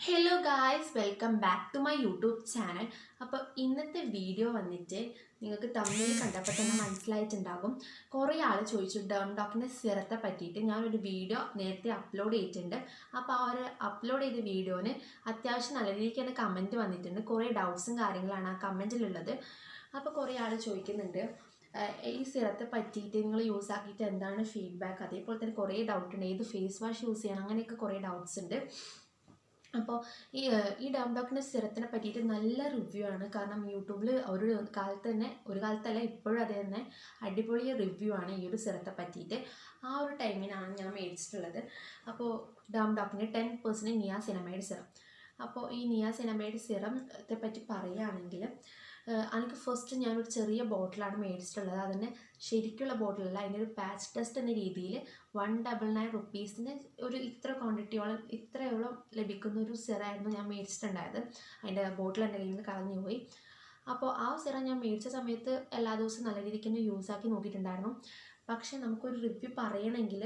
Hello guys, welcome back to my YouTube channel. അപ്പോൾ ഇന്നത്തെ video വന്നിട്ട് നിങ്ങൾക്ക് തമ്മിൽ കണ്ടപ്പോൾ തന്നെ മനസ്സിലായിട്ടുണ്ടാകും. കുറേ ആൾ ചോദിച്ചു ഡോക്കിൻ്റെ സിറത്തെ പറ്റിയിട്ട്. ഞാനൊരു വീഡിയോ നേരത്തെ അപ്ലോഡ് ചെയ്തിട്ടുണ്ട്. അപ്പോൾ ആ ഒരു അപ്ലോഡ് ചെയ്ത വീഡിയോന് അത്യാവശ്യം നല്ല രീതിക്ക് തന്നെ കമൻറ്റ് വന്നിട്ടുണ്ട്. കുറേ ഡൗട്ട്സും കാര്യങ്ങളാണ് ആ കമൻറ്റിലുള്ളത്. അപ്പോൾ കുറേ ആൾ ചോദിക്കുന്നുണ്ട് ഈ സിറത്തെ പറ്റിയിട്ട് നിങ്ങൾ യൂസ് ആക്കിയിട്ട് എന്താണ് ഫീഡ്ബാക്ക്. അതേപോലെ തന്നെ കുറേ ഡൗട്ട് ഉണ്ട്, ഏത് ഫേസ് വാഷ് യൂസ് ചെയ്യണം, അങ്ങനെയൊക്കെ കുറേ ഡൗട്ട്സ് ഉണ്ട്. അപ്പോൾ ഈ ഡോക്കിൻ്റെ സിറത്തിനെ പറ്റിയിട്ട് നല്ല റിവ്യൂ ആണ്. കാരണം യൂട്യൂബിൽ ഒരു കാലത്തല്ല ഇപ്പോഴും അത് തന്നെ അടിപൊളി റിവ്യൂ ആണ് ഈ ഒരു സിറത്തെ പറ്റിയിട്ട്. ആ ഒരു ടൈമിനാണ് ഞാൻ മേടിച്ചിട്ടുള്ളത്. അപ്പോൾ ഡോക്കിൻ്റെ 10% നിയാസിനമൈഡ് സിറം. അപ്പോൾ ഈ നിയാസിനമൈഡ് സിറത്തെ പറ്റി പറയുകയാണെങ്കിൽ എനിക്ക് ഫസ്റ്റ് ഞാനൊരു ചെറിയ ബോട്ടിലാണ് മേടിച്ചിട്ടുള്ളത്. അതിന് ശരിക്കുള്ള ബോട്ടിലല്ല, അതിൻ്റെ ഒരു പാച്ച് ടെസ്റ്റ് എന്ന രീതിയിൽ 199 റുപ്പീസിന് ഒരു ഇത്രയോളം ലഭിക്കുന്ന ഒരു സിറായിരുന്നു ഞാൻ മേടിച്ചിട്ടുണ്ടായത്. അതിൻ്റെ ബോട്ടിൽ എൻ്റെ കയ്യിൽ നിന്ന് കളഞ്ഞു പോയി. അപ്പോൾ ആ സിറം ഞാൻ മേടിച്ച സമയത്ത് എല്ലാ ദിവസവും നല്ല രീതിക്ക് തന്നെ യൂസാക്കി നോക്കിയിട്ടുണ്ടായിരുന്നു. പക്ഷേ നമുക്കൊരു റിവ്യൂ പറയണമെങ്കിൽ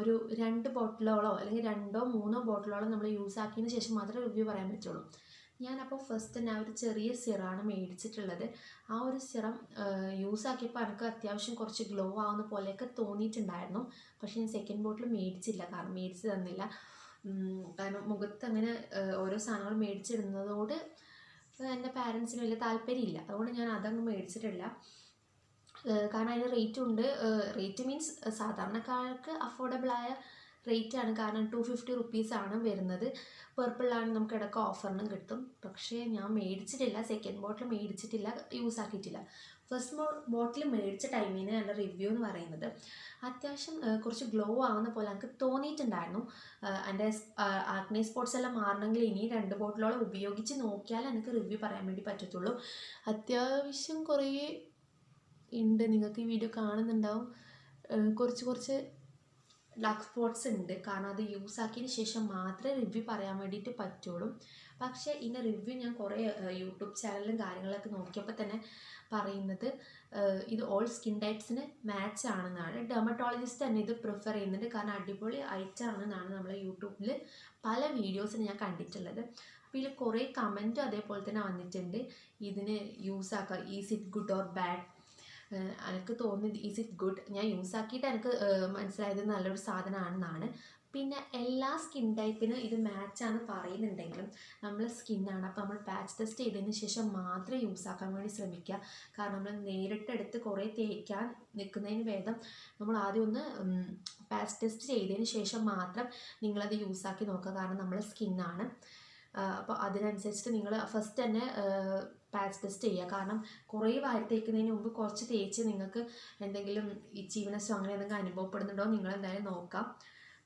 ഒരു 2 ബോട്ടിലോളോ അല്ലെങ്കിൽ 2-3 ബോട്ടിലോളം നമ്മൾ യൂസാക്കിയതിന് ശേഷം മാത്രമേ റിവ്യൂ പറയാൻ പറ്റുള്ളൂ. ഞാനപ്പോൾ ഫസ്റ്റ് ഞാൻ ഒരു ചെറിയ സിറാണ് മേടിച്ചിട്ടുള്ളത്. ആ ഒരു സിറം യൂസാക്കിയപ്പോൾ എനിക്ക് അത്യാവശ്യം കുറച്ച് ഗ്ലോ ആവുന്ന പോലെയൊക്കെ തോന്നിയിട്ടുണ്ടായിരുന്നു. പക്ഷേ ഞാൻ സെക്കൻഡ് ബോട്ടിൽ മേടിച്ചില്ല, കാരണം മേടിച്ച് തന്നില്ല. കാരണം മുഖത്ത് അങ്ങനെ ഓരോ സാധനങ്ങൾ മേടിച്ചിടുന്നതോട് എൻ്റെ പാരൻസിന് വലിയ താല്പര്യമില്ല. അതുകൊണ്ട് ഞാൻ അതങ്ങ് മേടിച്ചിട്ടില്ല. കാരണം അതിന് റേറ്റും ഉണ്ട്. റേറ്റ് മീൻസ് സാധാരണക്കാർക്ക് അഫോർഡബിളായ റേറ്റാണ്. കാരണം 250 റുപ്പീസാണ് വരുന്നത്. പേർപ്പിളിലാണെങ്കിൽ നമുക്ക് ഇടയ്ക്ക് ഓഫറിനും കിട്ടും. പക്ഷേ ഞാൻ മേടിച്ചിട്ടില്ല, സെക്കൻഡ് ബോട്ടിൽ മേടിച്ചിട്ടില്ല, യൂസ് ആക്കിയിട്ടില്ല. ഫസ്റ്റ് ബോട്ടിൽ മേടിച്ച ടൈമിന് എൻ്റെ റിവ്യൂ എന്ന് പറയുന്നത് അത്യാവശ്യം കുറച്ച് ഗ്ലോ ആവുന്ന പോലെ എനിക്ക് തോന്നിയിട്ടുണ്ടായിരുന്നു. എൻ്റെ ആക്നെ സ്പോട്ട്സ് എല്ലാം മാറണമെങ്കിൽ ഇനി 2 ബോട്ടിലോളം ഉപയോഗിച്ച് നോക്കിയാൽ എനിക്ക് റിവ്യൂ പറയാൻ വേണ്ടി പറ്റത്തുള്ളൂ. അത്യാവശ്യം കുറേ ഉണ്ട്, നിങ്ങൾക്ക് ഈ വീഡിയോ കാണുന്നുണ്ടാവും. കുറച്ച് ഡാർക്ക് സ്പോട്ട്സ് ഉണ്ട്. കാരണം അത് യൂസ് ആക്കിയതിന് ശേഷം മാത്രമേ റിവ്യൂ പറയാൻ വേണ്ടിയിട്ട് പറ്റുള്ളൂ. പക്ഷേ ഇതിൻ്റെ റിവ്യൂ ഞാൻ കുറേ യൂട്യൂബ് ചാനലിലും കാര്യങ്ങളൊക്കെ നോക്കിയപ്പോൾ തന്നെ പറയുന്നത് ഇത് ഓൾ സ്കിൻ ടൈപ്സിന് മാച്ച് ആണെന്നാണ്. ഡെർമറ്റോളജിസ്റ്റ് തന്നെ ഇത് പ്രിഫർ ചെയ്യുന്നുണ്ട്. കാരണം അടിപൊളി ഐറ്റം ആണെന്നാണ് നമ്മൾ യൂട്യൂബിൽ പല വീഡിയോസിന് ഞാൻ കണ്ടിട്ടുള്ളത്. അപ്പോൾ ഇതിൽ കുറേ കമൻറ്റും അതേപോലെ തന്നെ വന്നിട്ടുണ്ട്. ഇതിന് യൂസ് ആക്കുക, is it good or bad. എനിക്ക് തോന്നുന്നത് ഈസ് ഇറ്റ് ഗുഡ്. ഞാൻ യൂസ് ആക്കിയിട്ട് എനിക്ക് മനസ്സിലായത് നല്ലൊരു സാധനമാണെന്നാണ്. പിന്നെ എല്ലാ സ്കിൻ ടൈപ്പിനും ഇത് മാച്ചാണ് പറയുന്നുണ്ടെങ്കിലും നമ്മൾ സ്കിന്നാണ്, അപ്പോൾ നമ്മൾ പാച്ച് ടെസ്റ്റ് ചെയ്തതിന് ശേഷം മാത്രമേ യൂസ് ആക്കാൻ വേണ്ടി ശ്രമിക്കുക. കാരണം നമ്മൾ നേരിട്ടെടുത്ത് കുറേ തേക്കാൻ നിൽക്കുന്നതിന് ഭേദം നമ്മൾ ആദ്യം ഒന്ന് പാച്ച് ടെസ്റ്റ് ചെയ്തതിന് ശേഷം മാത്രം നിങ്ങളത് യൂസാക്കി നോക്കുക. കാരണം നമ്മൾ സ്കിന്നാണ്. അപ്പോൾ അതിനനുസരിച്ചിട്ട് നിങ്ങൾ ഫസ്റ്റ് തന്നെ പാച്ച് ടെസ്റ്റ് ചെയ്യുക. കാരണം കുറേ വാരി തേക്കുന്നതിന് മുമ്പ് കുറച്ച് തേച്ച് നിങ്ങൾക്ക് എന്തെങ്കിലും ഇച്ചീവ്നെസ്സോ അങ്ങനെ എന്തെങ്കിലും അനുഭവപ്പെടുന്നുണ്ടോ നിങ്ങൾ എന്തായാലും നോക്കാം.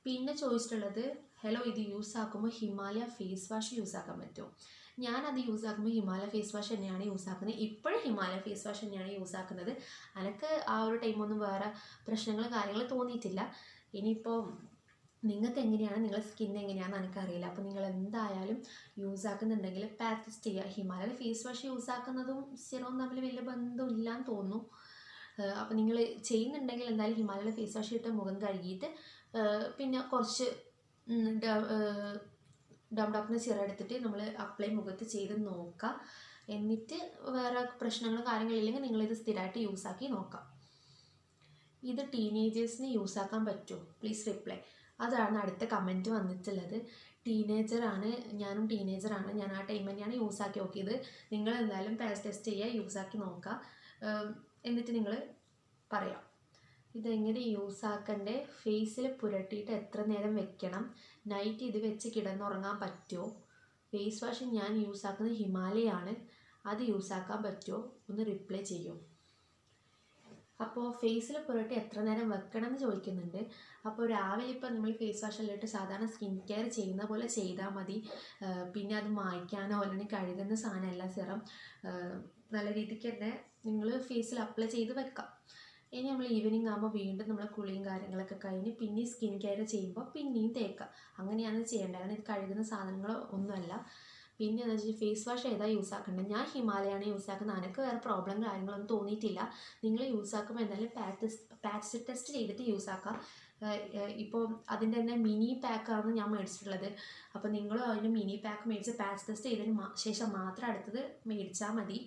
പിന്നെ ചോദിച്ചിട്ടുള്ളത്, ഹലോ ഇത് യൂസ് ആക്കുമ്പോൾ ഹിമാലയ ഫേസ് വാഷ് യൂസ് ആക്കാൻ പറ്റുമോ? ഞാനത് യൂസ് ആക്കുമ്പോൾ ഹിമാലയ ഫേസ് വാഷ് തന്നെയാണ് യൂസ് ആക്കുന്നത്. ഇപ്പോഴും ഹിമാലയ ഫേസ് വാഷ് തന്നെയാണ് യൂസ് ആക്കുന്നത്. എനിക്ക് ആ ഒരു ടൈമൊന്നും വേറെ കാര്യങ്ങൾ തോന്നിയിട്ടില്ല. ഇനിയിപ്പോൾ നിങ്ങൾക്ക് എങ്ങനെയാണ്, നിങ്ങളുടെ സ്കിൻ എങ്ങനെയാണെന്ന് എനിക്കറിയില്ല. അപ്പോൾ നിങ്ങൾ എന്തായാലും യൂസ് ആക്കുന്നുണ്ടെങ്കിൽ പാച്ച് ടെസ്റ്റ് ചെയ്യുക. ഹിമാലയ ഫേസ് വാഷ് യൂസ് ആക്കുന്നതും സിറവും തമ്മിൽ വലിയ ബന്ധമില്ലാന്ന് തോന്നുന്നു. അപ്പോൾ നിങ്ങൾ ചെയ്യുന്നുണ്ടെങ്കിൽ എന്തായാലും ഹിമാലയ ഫേസ് വാഷ് ഇട്ട് മുഖം കഴുകിയിട്ട് പിന്നെ കുറച്ച് ഡോക്കിൻ്റെ സിറം എടുത്തിട്ട് നമ്മൾ അപ്ലൈ മുഖത്ത് ചെയ്ത് നോക്കുക. എന്നിട്ട് വേറെ പ്രശ്നങ്ങളും കാര്യങ്ങളില്ലെങ്കിൽ നിങ്ങളിത് സ്ഥിരമായിട്ട് യൂസ് ആക്കി നോക്കാം. ഇത് ടീനേജേഴ്സിന് യൂസ് ആക്കാൻ പറ്റുമോ? Please reply. അതാണ് അടുത്ത കമൻറ്റ് വന്നിട്ടുള്ളത്. ടീനേജറാണ്, ഞാനും ടീനേജറാണ്. ഞാൻ ആ ടൈം തന്നെയാണ് യൂസ് ആക്കി നോക്കിയത്. നിങ്ങൾ എന്തായാലും പാച്ച് ടെസ്റ്റ് ചെയ്യുക, യൂസ് ആക്കി നോക്കുക. എന്നിട്ട് നിങ്ങൾ പറയാം ഇതെങ്ങനെ യൂസ് ആക്കണ്ടേ, ഫേസിൽ പുരട്ടിയിട്ട് എത്ര നേരം വെക്കണം, നൈറ്റ് ഇത് വെച്ച് കിടന്നുറങ്ങാൻ പറ്റുമോ, ഫേസ് വാഷ് ഞാൻ യൂസ് ആക്കുന്നത് ഹിമാലയാണ്, അത് യൂസ് ആക്കാൻ പറ്റുമോ, ഒന്ന് റിപ്ലൈ ചെയ്യൂ. അപ്പോൾ ഫേസിൽ പുരട്ടി എത്ര നേരം വെക്കണം എന്ന് ചോദിക്കുന്നുണ്ട്. അപ്പോൾ രാവിലെ ഇപ്പോൾ നമ്മൾ ഫേസ് വാഷ് എല്ലാം ഇട്ട് സാധാരണ സ്കിൻ കെയർ ചെയ്യുന്ന പോലെ ചെയ്താൽ മതി. പിന്നെ അത് മായ്ക്കാനോ അല്ലെങ്കിൽ കഴുകുന്ന സാധനമല്ല സിറം. നല്ല രീതിക്ക് തന്നെ നിങ്ങൾ ഫേസിൽ അപ്ലൈ ചെയ്ത് വെക്കാം. ഇനി നമ്മൾ ഈവനിങ് ആകുമ്പോൾ വീണ്ടും നമ്മൾ കുളിയും കാര്യങ്ങളൊക്കെ കഴിഞ്ഞ് പിന്നെ സ്കിൻ കെയർ ചെയ്യുമ്പോൾ പിന്നെയും തേക്കാം. അങ്ങനെയാണ് ചെയ്യേണ്ടത്. കാരണം ഇത് കഴുകുന്ന സാധനങ്ങളോ ഒന്നുമല്ല. പിന്നെ എന്താ വെച്ചാൽ ഫേസ് വാഷ് ഏതാ യൂസ് ആക്കേണ്ടത്? ഞാൻ ഹിമാലയാണ് യൂസ് ആക്കുന്നത്. എനിക്ക് വേറെ പ്രോബ്ലം കാര്യങ്ങളൊന്നും തോന്നിയിട്ടില്ല. നിങ്ങൾ യൂസ് ആക്കുമ്പോൾ എന്തായാലും പാച്ച് ടെസ്റ്റ് ചെയ്തിട്ട് യൂസ് ആക്കാം. ഇപ്പോൾ അതിൻ്റെ തന്നെ മിനി പാക്കാണ് ഞാൻ മേടിച്ചിട്ടുള്ളത്. അപ്പോൾ നിങ്ങളും അതിന് മിനി പാക്ക് മേടിച്ച് പാച്ച് ടെസ്റ്റ് ചെയ്തതിന് ശേഷം മാത്രം അടുത്തത് മേടിച്ചാൽ മതി.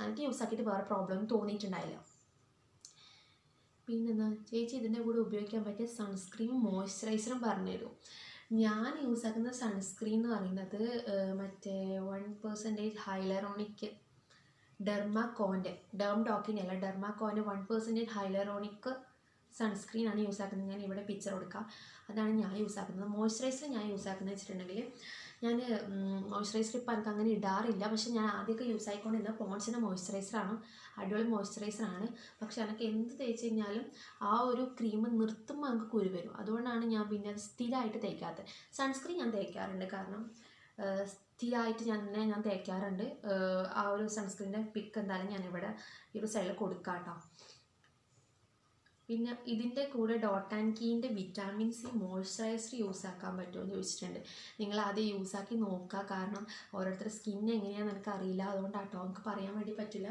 എനിക്ക് യൂസ് ആക്കിയിട്ട് വേറെ പ്രോബ്ലം തോന്നിയിട്ടുണ്ടായില്ല. പിന്നെന്താ ചേച്ചി ഇതിൻ്റെ കൂടെ ഉപയോഗിക്കാൻ പറ്റിയ സൺസ്ക്രീനും മോയ്സ്ചറൈസറും പറഞ്ഞുതരും. ഞാൻ യൂസ് ആക്കുന്ന സൺസ്ക്രീൻ എന്ന് പറയുന്നത് മറ്റേ 1% ഹൈലറോണിക് ഡെർമാക്കോൻ്റെ ഡോക്കിൻ്റെ അല്ല, ഡെർമാക്കോൻ്റെ 1% ഹൈലറോണിക് സൺസ്ക്രീനാണ് യൂസ് ആക്കുന്നത്. ഞാൻ ഇവിടെ പിക്ചർ കൊടുക്കാം. അതാണ് ഞാൻ യൂസ് ആക്കുന്നത്. മോയ്സ്ചറൈസർ ഞാൻ യൂസ് ആക്കുന്നത് വെച്ചിട്ടുണ്ടെങ്കിൽ ഞാൻ മോയ്സ്ചറൈസർ ഇപ്പോൾ എനിക്ക് അങ്ങനെ ഇടാറില്ല. പക്ഷേ ഞാൻ ആദ്യമൊക്കെ യൂസ് ആയിക്കൊണ്ടിരുന്ന പോൺസിൻ്റെ മോയ്സ്ചറൈസറാണ്. അടിപൊളി മോയ്സ്ചറൈസറാണ്. പക്ഷെ എനിക്ക് എന്ത് തേച്ച് കഴിഞ്ഞാലും ആ ഒരു ക്രീം നിർത്തുമ്പോൾ നമുക്ക് കുരു വരും. അതുകൊണ്ടാണ് ഞാൻ പിന്നെ സ്ഥിരമായിട്ട് തേക്കാത്തത്. സൺസ്ക്രീൻ ഞാൻ തേക്കാറുണ്ട്, കാരണം സ്ഥിരമായിട്ട് ഞാൻ തേക്കാറുണ്ട്. ആ ഒരു സൺസ്ക്രീനിൻ്റെ പിക്ക് എന്തായാലും ഞാനിവിടെ ഈ ഒരു സൈഡിൽ കൊടുക്കാം കേട്ടോ. പിന്നെ ഇതിൻ്റെ കൂടെ ഡോട്ട് ആൻഡ് കീൻ്റെ വിറ്റാമിൻ സി മോയ്സ്ചറൈസർ യൂസ് ആക്കാൻ പറ്റുമോ എന്ന് ചോദിച്ചിട്ടുണ്ട്. നിങ്ങൾ ആദ്യം യൂസ് ആക്കി നോക്കുക, കാരണം ഓരോരുത്തരുടെ സ്കിൻ എങ്ങനെയാണെന്ന് എനിക്ക് അറിയില്ല. അതുകൊണ്ടാട്ടോ നമുക്ക് പറയാൻ വേണ്ടി പറ്റില്ല.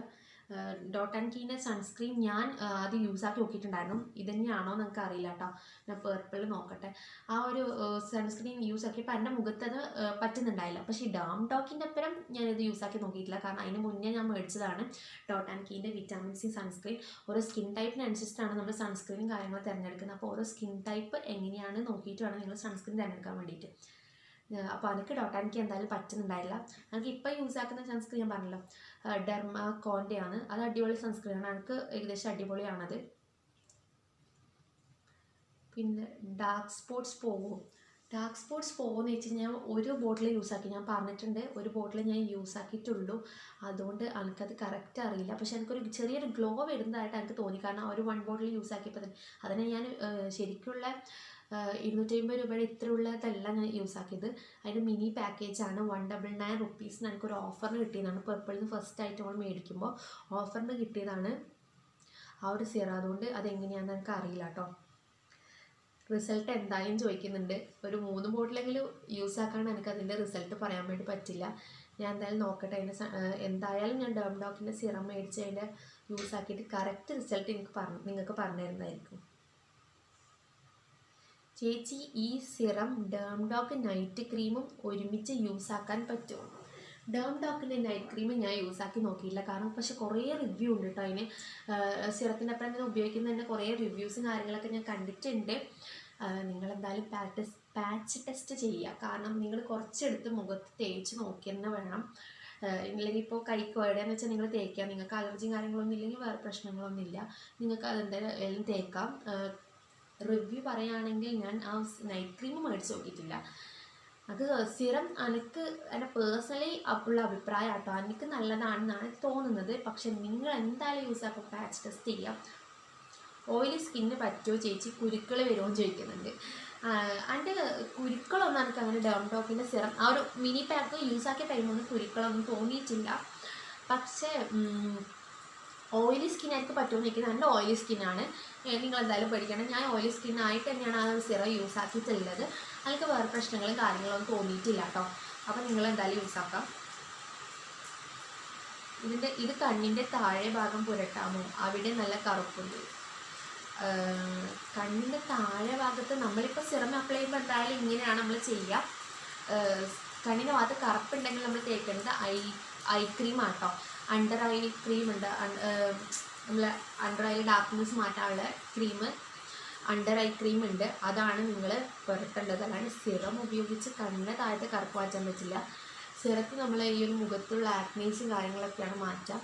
ഡോട്ട് ആൻഡ് കീൻ്റെ സൺസ്ക്രീൻ ഞാൻ ആദ്യം യൂസ് ആക്കി നോക്കിയിട്ടുണ്ടായിരുന്നു. ഇതന്നെയാണോ എന്ന് എനിക്ക് അറിയില്ല കേട്ടോ. ഞാൻ പേർപ്പിൾ നോക്കട്ടെ. ആ ഒരു സൺസ്ക്രീൻ യൂസ് ആക്കിയപ്പോൾ എൻ്റെ മുഖത്തത് പറ്റുന്നുണ്ടായില്ല. പക്ഷേ ഈ ഡോക്കിൻ്റെ അപ്പുറം ഞാനിത് യൂസ് ആക്കി നോക്കിയിട്ടില്ല, കാരണം അതിന് മുന്നേ ഞാൻ മേടിച്ചതാണ് ഡോട്ട് ആൻഡ് കീൻ്റെ വിറ്റാമിൻ സി സൺസ്ക്രീൻ. ഓരോ സ്കിൻ ടൈപ്പിനനുസരിച്ചിട്ടാണ് നമ്മൾ സൺസ്ക്രീനും കാര്യങ്ങളും തിരഞ്ഞെടുക്കുന്നത്. അപ്പോൾ ഓരോ സ്കിൻ ടൈപ്പ് എങ്ങനെയാണ് നോക്കിയിട്ട് വേണം നിങ്ങൾ സൺസ്ക്രീൻ തിരഞ്ഞെടുക്കാൻ വേണ്ടിയിട്ട്. അപ്പോൾ എനിക്ക് ഡോട്ട് ആൻഡ് കീ എന്തായാലും പറ്റുന്നുണ്ടായില്ല. എനിക്ക് ഇപ്പോൾ യൂസ് ആക്കുന്ന സൺസ്ക്രീൻ ഞാൻ പറഞ്ഞല്ലോ, ഡെർമാക്കോൻ്റെ ആണ്. അത് അടിപൊളി സൺസ്ക്രീനാണ്, എനിക്ക് ഏകദേശം അടിപൊളിയാണത്. പിന്നെ ഡാർക്ക് സ്പോട്ട്സ് പോകുമെന്ന് വെച്ച് കഴിഞ്ഞാൽ ഒരു ബോട്ടിൽ യൂസ് ആക്കി, ഞാൻ പറഞ്ഞിട്ടുണ്ട് ഒരു ബോട്ടിൽ ഞാൻ യൂസ് ആക്കിയിട്ടുള്ളൂ. അതുകൊണ്ട് എനിക്കത് കറക്റ്റ് അറിയില്ല. പക്ഷെ എനിക്കൊരു ചെറിയൊരു ഗ്ലോ വരുന്നതായിട്ട് എനിക്ക് തോന്നി, കാരണം ഒരു 1 ബോട്ടിൽ യൂസ് ആക്കിയപ്പോൾ തന്നെ അതിനെ ഞാൻ ശരിക്കുള്ള 250 രൂപയുടെ ഇത്രയുള്ളതല്ല ഞാൻ യൂസ് ആക്കിയത്. അതിൻ്റെ മിനി പാക്കേജാണ്. 199 റുപ്പീസിന് എനിക്കൊരു ഓഫറിന് കിട്ടിയതാണ്. പേർപ്പിളിൽ നിന്ന് ഫസ്റ്റ് ആയിട്ട് നമ്മൾ മേടിക്കുമ്പോൾ ഓഫറിന് കിട്ടിയതാണ് ആ ഒരു സിറം. അതുകൊണ്ട് അതെങ്ങനെയാണെന്ന് എനിക്ക് അറിയില്ല കേട്ടോ. റിസൾട്ട് എന്തായാലും ചോദിക്കുന്നുണ്ട്. ഒരു 3 ബോട്ടിലെങ്കിലും യൂസ് ആക്കാണ്ട് എനിക്ക് അതിൻ്റെ റിസൾട്ട് പറയാൻ വേണ്ടി പറ്റില്ല. ഞാൻ എന്തായാലും നോക്കട്ടെ. അതിൻ്റെ എന്തായാലും ഞാൻ ഡോക്കിൻ്റെ സിറം മേടിച്ച് അതിൻ്റെ യൂസ് ആക്കിയിട്ട് കറക്റ്റ് റിസൾട്ട് നിങ്ങൾക്ക് പറഞ്ഞു തരുന്നതായിരിക്കും. ചേച്ചി ഈ സിറം ഡോക്ക് നൈറ്റ് ക്രീമും ഒരുമിച്ച് യൂസ് ആക്കാൻ പറ്റുമോ? ഡോക്കിൻ്റെ നൈറ്റ് ക്രീം ഞാൻ യൂസ് ആക്കി നോക്കിയില്ല, കാരണം പക്ഷെ കുറേ റിവ്യൂ ഉണ്ട് കേട്ടോ അതിന്. സിറത്തിൻ്റെ അപ്പുറം തന്നെ ഉപയോഗിക്കുന്നതിൻ്റെ കുറേ റിവ്യൂസും കാര്യങ്ങളൊക്കെ ഞാൻ കണ്ടിട്ടുണ്ട്. നിങ്ങളെന്തായാലും പാച്ച് ടെസ്റ്റ് ചെയ്യുക, കാരണം നിങ്ങൾ കുറച്ചെടുത്ത് മുഖത്ത് തേച്ച് നോക്കി തന്നെ വേണം. ഇല്ലെങ്കിൽ ഇപ്പോൾ കൈക്ക് എവിടെയാണെന്ന് വെച്ചാൽ നിങ്ങൾ തേക്കുക. നിങ്ങൾക്ക് അലർജിയും കാര്യങ്ങളൊന്നും ഇല്ലെങ്കിൽ വേറെ പ്രശ്നങ്ങളൊന്നും ഇല്ല, നിങ്ങൾക്ക് അതെന്തായാലും തേക്കാം. റിവ്യൂ പറയുകയാണെങ്കിൽ ഞാൻ ആ നൈറ്റ് ക്രീം മേടിച്ച് നോക്കിയിട്ടില്ല. അത് സിറം എനിക്ക് എൻ്റെ പേഴ്സണലി ഉള്ള അഭിപ്രായം കേട്ടോ, എനിക്ക് നല്ലതാണെന്നാണ് തോന്നുന്നത്. പക്ഷെ നിങ്ങൾ എന്തായാലും യൂസ് ആക്കും, പാച്ച് ടെസ്റ്റ് ചെയ്യാം. ഓയിലി സ്കിന്നിന് പറ്റുമോ ചേച്ചി, കുരുക്കൾ വരുമോ എന്ന് ചോദിക്കുന്നുണ്ട്. എൻ്റെ കുരുക്കളൊന്നും എനിക്ക് അങ്ങനെ ഡോക്കിൻ്റെ സിറം ആ ഒരു മിനി പാക്ക് യൂസ് ആക്കിയ ടൈമൊന്നും കുരുക്കളൊന്നും തോന്നിയിട്ടില്ല. പക്ഷേ ഓയിലി സ്കിന്നായിരിക്കും പറ്റുമെന്ന് എനിക്ക്. നല്ല ഓയിലി സ്കിന്നാണ്, നിങ്ങൾ എന്തായാലും പേടിക്കണം. ഞാൻ ഓയിലി സ്കിന്നായിട്ട് തന്നെയാണ് ആ ഒരു സിറം യൂസ് ആക്കിയിട്ടുള്ളത്. അതിലേക്ക് വേറെ പ്രശ്നങ്ങളും കാര്യങ്ങളൊന്നും തോന്നിയിട്ടില്ല കേട്ടോ. അപ്പോൾ നിങ്ങൾ എന്തായാലും യൂസ് ആക്കാം. ഇത് കണ്ണിൻ്റെ താഴെ ഭാഗം പുരട്ടാമോ? അവിടെ നല്ല കറുപ്പുണ്ട്. കണ്ണിൻ്റെ താഴെ ഭാഗത്ത് നമ്മളിപ്പോൾ സിറം അപ്ലൈ ചെയ്യുമ്പോൾ എന്തായാലും ഇങ്ങനെയാണ് നമ്മൾ ചെയ്യുക. കണ്ണിൻ്റെ ഭാഗത്ത് കറുപ്പുണ്ടെങ്കിൽ നമ്മൾ തേക്കേണ്ടത് ഐ ക്രീം ആട്ടോ. അണ്ടർ ഐ ക്രീം ഉണ്ട്, നമ്മൾ അണ്ടർ ഐ ഡാർക്ക്നെസ് മാറ്റാനുള്ള ക്രീം അണ്ടർ ഐ ക്രീം ഉണ്ട്, അതാണ് നിങ്ങൾ പുരട്ടേണ്ടത്. അല്ലാണ്ട് സിറം ഉപയോഗിച്ച് കണ്ണിൻ്റെ താഴത്തെ കറുപ്പ് മാറ്റാൻ പറ്റില്ല. സിറത്ത് നമ്മൾ ഈ ഒരു മുഖത്തുള്ള ആക്നീസും കാര്യങ്ങളൊക്കെയാണ് മാറ്റുക.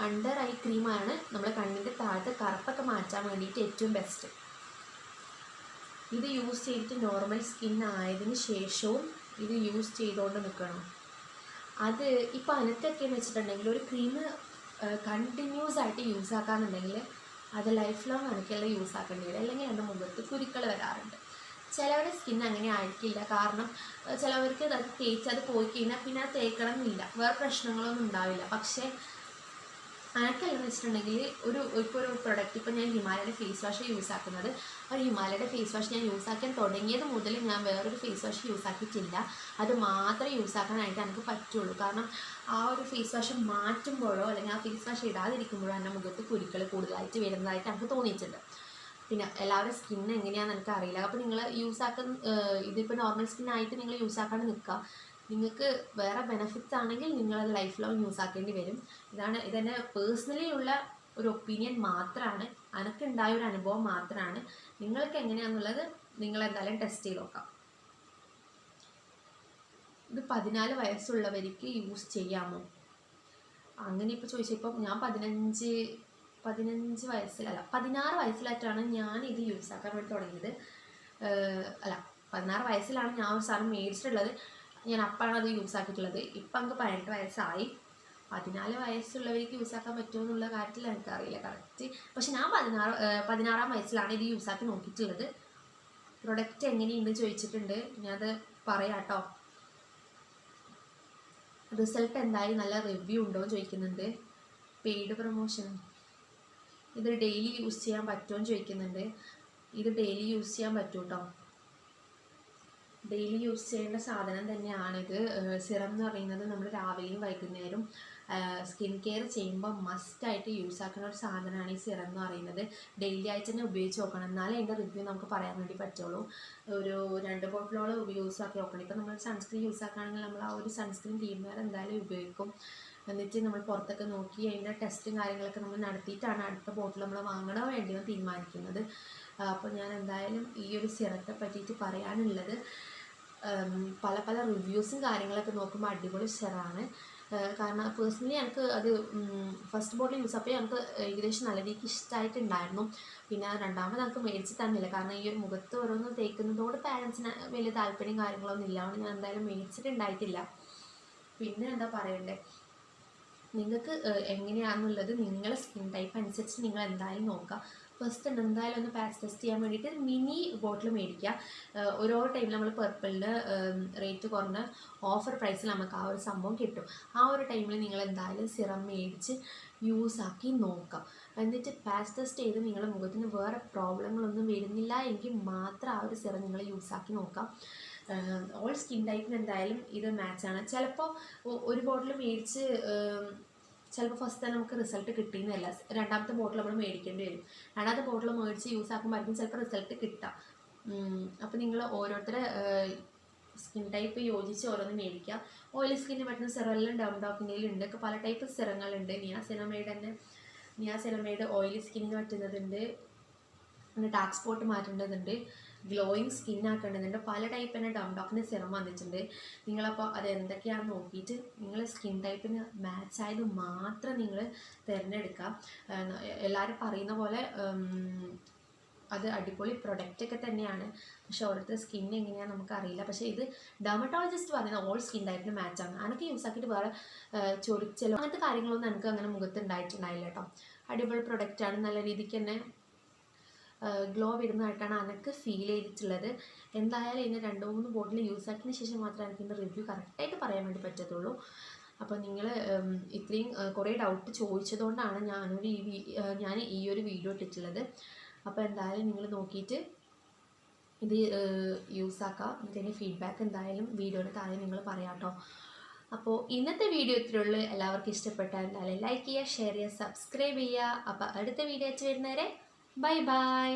അണ്ടർ ഐ ക്രീമാണ് നമ്മൾ കണ്ണിൻ്റെ താഴത്തെ കറുപ്പൊക്കെ മാറ്റാൻ വേണ്ടിയിട്ട് ഏറ്റവും ബെസ്റ്റ്. ഇത് യൂസ് ചെയ്തിട്ട് നോർമൽ സ്കിൻ ആയതിന് ശേഷവും ഇത് യൂസ് ചെയ്തുകൊണ്ട് നിൽക്കണം. അത് ഇപ്പോൾ അനക്കൊക്കെയെന്ന് വെച്ചിട്ടുണ്ടെങ്കിൽ ഒരു ക്രീം കണ്ടിന്യൂസ് ആയിട്ട് യൂസ് ആക്കാന്നുണ്ടെങ്കിൽ അത് ലൈഫ് ലോങ് അനക്കെല്ലാം യൂസ് ആക്കേണ്ടി വരും, അല്ലെങ്കിൽ എൻ്റെ മുഖത്ത് കുരുക്കൾ വരാറുണ്ട്. ചിലവരുടെ സ്കിൻ അങ്ങനെ ആയിരിക്കില്ല, കാരണം ചിലവർക്ക് അത് തേച്ച് അത് പോയി കഴിഞ്ഞാൽ പിന്നെ അത് തേക്കണം എന്നില്ല, വേറെ പ്രശ്നങ്ങളൊന്നും ഉണ്ടാവില്ല. പക്ഷേ അനക്കെല്ലാം വെച്ചിട്ടുണ്ടെങ്കിൽ ഇപ്പോൾ ഒരു പ്രൊഡക്റ്റ്, ഇപ്പോൾ ഞാൻ ഹിമാലയുടെ ഫേസ് വാഷ് യൂസ് ആക്കുന്നത്. ഒരു ഹിമാലയുടെ ഫേസ് വാഷ് ഞാൻ യൂസ് ആക്കാൻ തുടങ്ങിയത് മുതൽ ഞാൻ വേറൊരു ഫേസ് വാഷ് യൂസ് ആക്കിയിട്ടില്ല. അത് മാത്രമേ യൂസ് ആക്കാനായിട്ട് എനിക്ക് പറ്റുള്ളൂ. കാരണം ആ ഒരു ഫേസ് വാഷ് മാറ്റുമ്പോഴോ അല്ലെങ്കിൽ ആ ഫേസ് വാഷ് ഇടാതിരിക്കുമ്പോഴോ എൻ്റെ മുഖത്ത് കുരുക്കൾ കൂടുതലായിട്ട് വരുന്നതായിട്ട് എനിക്ക് തോന്നിയിട്ടുണ്ട്. പിന്നെ എല്ലാവരുടെ സ്കിൻ എങ്ങനെയാണെന്ന് എനിക്ക് അറിയില്ല. അപ്പോൾ നിങ്ങൾ യൂസ് ആക്കുന്ന ഇതിപ്പോൾ നോർമൽ സ്കിന്നായിട്ട് നിങ്ങൾ യൂസ് ആക്കാണ്ട് നിൽക്കുക. നിങ്ങൾക്ക് വേറെ ബെനിഫിറ്റ്സ് ആണെങ്കിൽ നിങ്ങളത് ലൈഫ് ലോങ് യൂസ് ആക്കേണ്ടി വരും. ഇതെന്നെ പേഴ്സണലി ഉള്ള ഒരു ഒപ്പീനിയൻ മാത്രമാണ്, എനിക്കുണ്ടായ ഒരു അനുഭവം മാത്രമാണ്. നിങ്ങൾക്ക് എങ്ങനെയാണെന്നുള്ളത് നിങ്ങളെന്തായാലും ടെസ്റ്റ് ചെയ്ത് നോക്കാം. ഇത് 14 വയസ്സുള്ളവർക്ക് യൂസ് ചെയ്യാമോ അങ്ങനെ ഇപ്പോൾ ചോദിച്ചപ്പോൾ ഞാൻ 15 വയസ്സിലല്ല 16 വയസ്സിലായിട്ടാണ് ഞാൻ ഇത് യൂസ് ആക്കാൻ വേണ്ടി തുടങ്ങിയത്. അല്ല 16 വയസ്സിലാണ് ഞാൻ ഒരു സാധനം മേടിച്ചിട്ടുള്ളത്. ഞാൻ അപ്പോഴാണ് അത് യൂസ് ആക്കിയിട്ടുള്ളത്. ഇപ്പം നമുക്ക് 18 വയസ്സായി. 14 വയസ്സുള്ളവർക്ക് യൂസ് ആക്കാൻ പറ്റുമോ എന്നുള്ള കാര്യത്തിൽ എനിക്കറിയില്ല കറക്റ്റ്. പക്ഷെ ഞാൻ 16-ാം വയസ്സിലാണ് ഇത് യൂസ് ആക്കി നോക്കിയിട്ടുള്ളത്. പ്രൊഡക്റ്റ് എങ്ങനെയുണ്ട് ചോദിച്ചിട്ടുണ്ട്, ഞാനത് പറയാം കേട്ടോ. റിസൾട്ട് എന്തായാലും നല്ല റിവ്യൂ ഉണ്ടോ എന്ന് ചോദിക്കുന്നുണ്ട്. Paid promotion. ഇത് ഡെയിലി യൂസ് ചെയ്യാൻ പറ്റുമോ എന്ന് ചോദിക്കുന്നുണ്ട്. ഇത് ഡെയിലി യൂസ് ചെയ്യാൻ പറ്റും കേട്ടോ. ഡെയിലി യൂസ് ചെയ്യേണ്ട സാധനം തന്നെയാണിത്. സിറം എന്ന് പറയുന്നത് നമ്മൾ രാവിലെയും വൈകുന്നേരം സ്കിൻ കെയർ ചെയ്യുമ്പോൾ മസ്റ്റായിട്ട് യൂസ് ആക്കുന്ന ഒരു സാധനമാണ് ഈ സിറം എന്ന് പറയുന്നത്. ഡെയിലി ആയിട്ട് തന്നെ ഉപയോഗിച്ച് നോക്കണം, എന്നാലേ അതിൻ്റെ റിവ്യൂ നമുക്ക് പറയാൻ വേണ്ടി പറ്റുള്ളൂ. ഒരു 2 ബോട്ടിലോളം യൂസ് ആക്കി നോക്കണം. ഇപ്പോൾ നമ്മൾ സൺസ്ക്രീൻ യൂസ് ആക്കുകയാണെങ്കിൽ നമ്മൾ ആ ഒരു സൺസ്ക്രീൻ തീരുന്നവരെ എന്തായാലും ഉപയോഗിക്കും. എന്നിട്ട് നമ്മൾ പുറത്തൊക്കെ നോക്കി അതിൻ്റെ ടെസ്റ്റും കാര്യങ്ങളൊക്കെ നമ്മൾ നടത്തിയിട്ടാണ് അടുത്ത ബോട്ടിൽ നമ്മൾ വാങ്ങണോ വേണ്ടിയോ തീരുമാനിക്കുന്നത്. അപ്പോൾ ഞാൻ എന്തായാലും ഈ ഒരു സിറത്തെ പറ്റിയിട്ട് പറയാനുള്ളത്, പല റിവ്യൂസും കാര്യങ്ങളൊക്കെ നോക്കുമ്പോൾ അടിപൊളി സിറമാണ്. കാരണം പേഴ്സണലി എനിക്ക് അത് ഫസ്റ്റ് ബോട്ടിൽ യൂസ് അപ്പോൾ എനിക്ക് ഏകദേശം നല്ല രീതിക്ക് ഇഷ്ടമായിട്ടുണ്ടായിരുന്നു. പിന്നെ രണ്ടാമത് എനിക്ക് മേടിച്ച് തന്നില്ല, കാരണം ഈ ഒരു മുഖത്ത് ഓരോന്ന് തേക്കുന്നതോട് പാരൻസിന് വലിയ താല്പര്യം കാര്യങ്ങളൊന്നും ഇല്ല. അതുകൊണ്ട് ഞാൻ എന്തായാലും മേടിച്ചിട്ടുണ്ടായിട്ടില്ല. പിന്നെ എന്താ പറയണ്ടേ, നിങ്ങൾക്ക് എങ്ങനെയാണെന്നുള്ളത് നിങ്ങളുടെ സ്കിൻ ടൈപ്പ് അനുസരിച്ച് നിങ്ങൾ എന്തായാലും നോക്കുക. ഫസ്റ്റ് എന്തായാലും ഒന്ന് പാച്ച് ടെസ്റ്റ് ചെയ്യാൻ വേണ്ടിയിട്ട് മിനി ബോട്ടിൽ മേടിക്കുക. ഓരോ ടൈമിൽ നമ്മൾ പർപ്പിളിൽ റേറ്റ് കുറഞ്ഞ ഓഫർ പ്രൈസിൽ നമുക്ക് ആ ഒരു സംഭവം കിട്ടും. ആ ഒരു ടൈമിൽ നിങ്ങൾ എന്തായാലും സിറം മേടിച്ച് യൂസ് ആക്കി നോക്കുക. എന്നിട്ട് പാച്ച് ടെസ്റ്റ് ചെയ്ത് നിങ്ങളുടെ മുഖത്തിന് വേറെ പ്രോബ്ലങ്ങളൊന്നും വരുന്നില്ല എങ്കിൽ മാത്രം ആ ഒരു സിറം നിങ്ങൾ യൂസ് ആക്കി നോക്കാം. ഓൾ സ്കിൻ ടൈപ്പിന് എന്തായാലും ഇത് മാച്ചാണ്. ചിലപ്പോൾ ഒരു ബോട്ടിൽ മേടിച്ച് ചിലപ്പോൾ ഫസ്റ്റ് തന്നെ നമുക്ക് റിസൾട്ട് കിട്ടിയെന്നല്ല, രണ്ടാമത്തെ ബോട്ടിൽ നമ്മൾ മേടിക്കേണ്ടി വരും. രണ്ടാമത്തെ ബോട്ടിൽ മേടിച്ച് യൂസ് ആക്കുമ്പോഴായിരിക്കും ചിലപ്പോൾ റിസൾട്ട് കിട്ടാം. അപ്പോൾ നിങ്ങൾ ഓരോരുത്തരുടെ സ്കിൻ ടൈപ്പ് യോജിച്ച് ഓരോന്ന് മേടിക്കുക. ഓയിലി സ്കിന്നിന് പറ്റുന്ന സിറമെല്ലാം ഡെർമറ്റോക്കിൻ്റെയിലുണ്ട്. ഒക്കെ പല ടൈപ്പ് സിറങ്ങളുണ്ട്. നിയാസിനമൈഡ് ഓയിലി സ്കിന്നിന് പറ്റുന്നതുണ്ട്, പിന്നെ ഡാർക്ക് സ്പോട്ട് മാറ്റേണ്ടതുണ്ട്, ഗ്ലോയിങ് സ്കിൻ ആക്കേണ്ടതുണ്ട്. പല ടൈപ്പ് തന്നെ ഡെർമറ്റോക്കിൻ്റെ സിറം വന്നിട്ടുണ്ട്. നിങ്ങളപ്പോൾ അത് എന്തൊക്കെയാണെന്ന് നോക്കിയിട്ട് നിങ്ങൾ സ്കിൻ ടൈപ്പിന് മാച്ചായത് മാത്രം നിങ്ങൾ തിരഞ്ഞെടുക്കുക. എല്ലാവരും പറയുന്ന പോലെ അത് അടിപൊളി പ്രൊഡക്റ്റൊക്കെ തന്നെയാണ്. പക്ഷേ ഓരോരുത്തർ സ്കിൻ എങ്ങനെയാണെന്ന് നമുക്കറിയില്ല. പക്ഷേ ഇത് ഡെർമറ്റോളജിസ്റ്റ് പറയുന്ന ഓൾ സ്കിൻ ടൈപ്പിന് മാച്ചാണ്. എനിക്ക് യൂസ് ആക്കിയിട്ട് വേറെ ചൊറിച്ചലോ അങ്ങനത്തെ കാര്യങ്ങളൊന്നും എനിക്ക് അങ്ങനെ മുഖത്ത് ഉണ്ടായിട്ടുണ്ടായില്ല കേട്ടോ. അടിപൊളി പ്രൊഡക്റ്റാണ്. നല്ല രീതിക്ക് തന്നെ ഗ്ലോ വരുന്നതായിട്ടാണ് എനിക്ക് ഫീൽ ചെയ്തിട്ടുള്ളത്. എന്തായാലും ഇതിന് 2-3 ബോട്ടിൽ യൂസ് ആക്കിയതിന് ശേഷം മാത്രമേ എനിക്ക് ഇതിൻ്റെ റിവ്യൂ കറക്റ്റായിട്ട് പറയാൻ വേണ്ടി പറ്റത്തുള്ളൂ. അപ്പോൾ നിങ്ങൾ ഇത്രയും കുറേ ഡൗട്ട് ചോദിച്ചതുകൊണ്ടാണ് ഞാൻ ഈ ഒരു വീഡിയോ ഇട്ടിട്ടുള്ളത്. അപ്പോൾ എന്തായാലും നിങ്ങൾ നോക്കിയിട്ട് ഇത് യൂസ് ആക്കുക. എന്നിട്ട് ഫീഡ്ബാക്ക് എന്തായാലും വീഡിയോയുടെ താഴെ നിങ്ങൾ പറയാം കേട്ടോ. അപ്പോൾ ഇന്നത്തെ വീഡിയോ ഇത്രയുള്ളൂ. എല്ലാവർക്കും ഇഷ്ടപ്പെട്ടാൽ എന്തായാലും ലൈക്ക് ചെയ്യുക, ഷെയർ ചെയ്യുക, സബ്സ്ക്രൈബ് ചെയ്യുക. അപ്പോൾ അടുത്ത വീഡിയോ വെച്ച് വരുന്നവരെ ബൈ ബൈ.